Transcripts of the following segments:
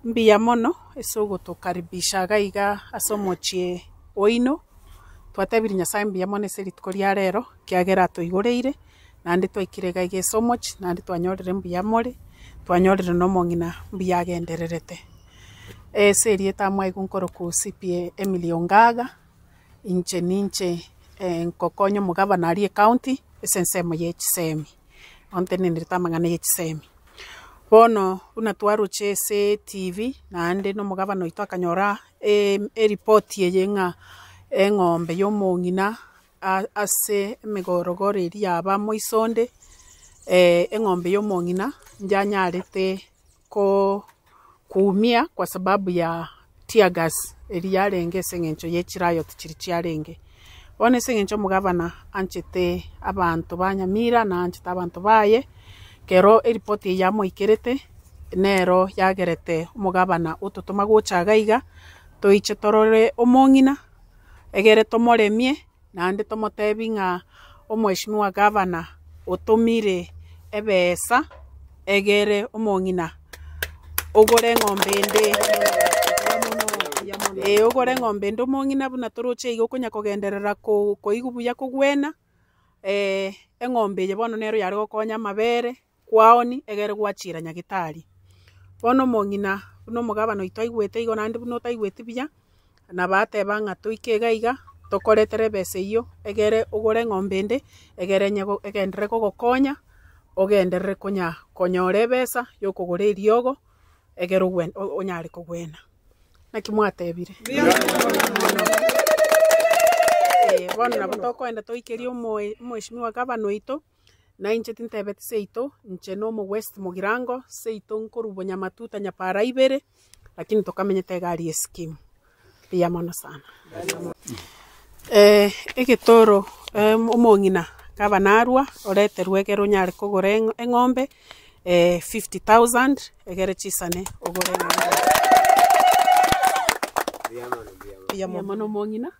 Mbia mono isugo tukaribisha gaiga asomochie oino twatebiri nyasaye mbia mono seri tukoria rero kiagera tuigureire nandi twaikire gaiga isomochi nandi twanyorere mbia more twanyorere no mongina mbia gendererete seri etamwa igunkoro ku CPA Emily Ongaga inche nkokonyo mugavana ari county esensemo yechisemi ontene nditamangana yechisemi bono una twaruche se TV nande no mugavana oito akanyora report yeyenga eng'ombe y'omong'ina ase emigorogoro eri yaba moisonde eng'ombe y'omong'ina njanyarete kuumia kwa sababu ya tear gas eri yarenge eseng'encho yechirayo tichiri chiarenge bono eseng'encho mugavana anchete abantu banyamira na anchete abantu baye kero eripoti ya moikerete nero yagerete umugavana ututuma gocha gaiga toiche torore omong'ina egere tomoremie nande tomotebi ng'a omweshimiwa gavana otumire ebesa egere omong'ina ogore ng'ombe ende ogore ng'ombe ende omong'ina buna toroche igo konya kogenderera koigu buya kogwena eng'ombe ye bono nero yare gokonya mabere kwaoni egere gwachira nyagitari bono omong'ina buna omugavana oito aigwete igo nande buna otaigweti buya na bateba ng'a toike gaiga tokoretere ebesa iyo egere ogore ng'ombe ende egere egendere kogokonya ogenderere konyora ebesa yokogora eriogo egere onyare kogwena naki mwatebire bono nabo tokoenda toikeria omweshimiwa gavana oito na inche tintebeti seito inche no West Mugirango seito nkorubo Nyamatuta nyapara ibere lakini tokamenyete egari eskim pia mono sana egitoro omong'ina gavana arwa oreterwa egere onyare kogora eng'ombe 50,000 egere chisane ogore pia mono omong'ina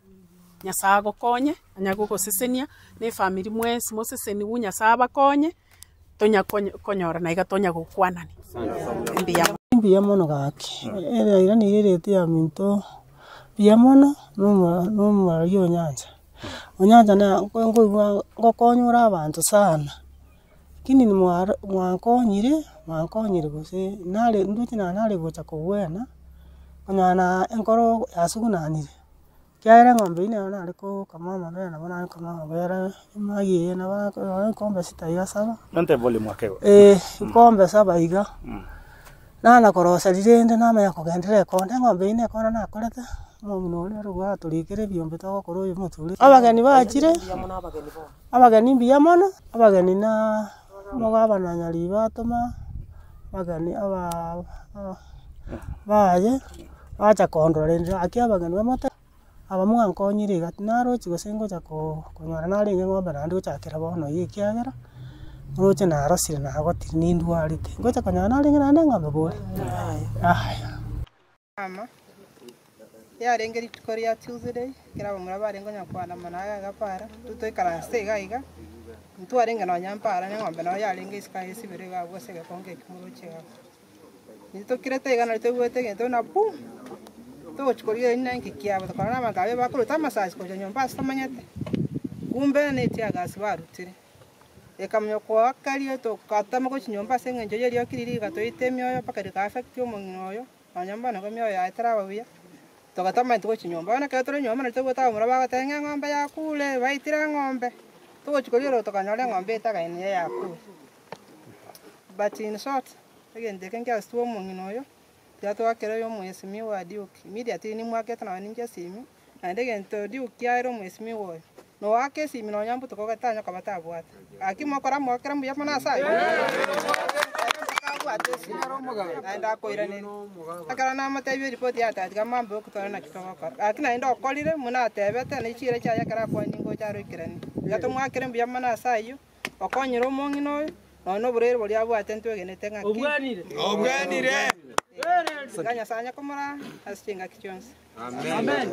nyasaye agokonye anyagogosesenia na efamiri mwesi moseseni wu nyasaye abakonye tonya konyora na iga tonya gokwanani mbia mono gaki ira ni irete ya minto mbia mono no yo onyanza na ngoigwa ngokonyora abantu sana kini ni mwakonyire gose nale nduti na nale gocha kogwena onyana enkoro yasugunanire kiaira ng'ombe ine ona ariko kama mabere na bona kama mabere magiye na bona kombe sita iga saba nante volume mwakego kombe saba iga na korosa rirende na maya kogendere konde ng'ombe ine kona na korete momuno ne rugwa turikire byombe togokoro uyu muturi abageni bachire abageni mbia mono abageni na mugavana nyari batuma abageni baye bacha kondorendera aki abageni bamote abamwe nkonyire gati narochi gosengo cha konyora nari ng'ombe nandi gochakira bono yikiagera roche na arosire na agotiri ni ndwarite gocha konyora nari ng'ana ng'ombe bore ama yarenge ritukoria Tuesday kira bamura barengo nyakwana managa gapara tutoikara gaiga ntwarenge no nyampara ng'ombe no yarenge iskai sibere ga bose gakonge kimuroche ga nitokirete igana litogwete gento na pu tochikoria ina nkikia bakora makabe bakuruta massage ko nyomba stamanyete kumbe ne tia gas barutire ekamyo kwa kali to katama ko nyomba sengenjo yeri okiriri gatoite myoyo pakari ka affect yo monyoyo anyamba no myoyo ya traba buya to katama to nyomba na katoro nyomba na to gota mura bagatenga ng'ombe ya kule baitira ng'ombe to chikoria to kanyole ng'ombe ta gaini ya kule but in short again they can get to monyoyo Jato akera yo mwesimi wa diuki immediately ni mwaketa na ninja simi na ndege nto diuki airo mwesimi wo no wake simi no nyambu to katanya kabata bwata akimokora mwakera mbuya mana sai anda koira ni akara na mata yo report ya ta kama mambo kutana na kitoko akina ndo kolire muna tebete na chire cha yakara kwa ningo charo ikirani jato mwakera mbuya mana sai yo okonyiro mongino no burere boli abu atento genete ngaki obwanire Ganya sanya komara asichenga kichonsi. Amen.